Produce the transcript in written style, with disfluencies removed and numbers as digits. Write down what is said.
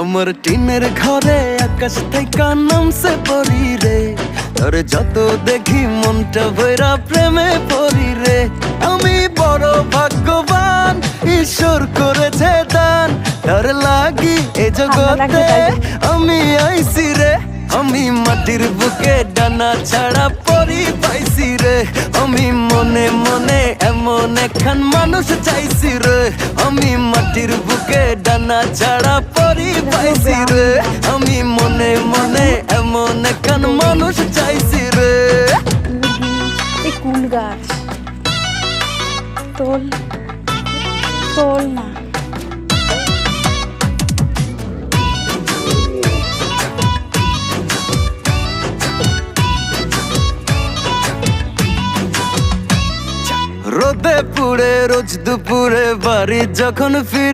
আমার টিনের ঘরে আকাশ থেকে নামছে পরি রে, তোর যত দেখি মনটা ভৈরা প্রেমে পরি রে। আমি বড় ভাগ্যবান, ঈশ্বর করেছে দান, তোর লাগি এ জগতে আমি আইছি রে। আমি মাটির বুকে ডানা ছাড়া পরি পাইছি রে, আমি মনে মনে এমন একখান মানুষ চাইছি রে। আমি মাটির বুকে ডানা ছাড়া পরি পাইছি রে, আমি মনে মনে এমন একখান মানুষ চাইছি রে। এই কুল গাছ তোল তোল না। রোদে পুড়ে রোজ দুপুরে বাড়ি যখন ফির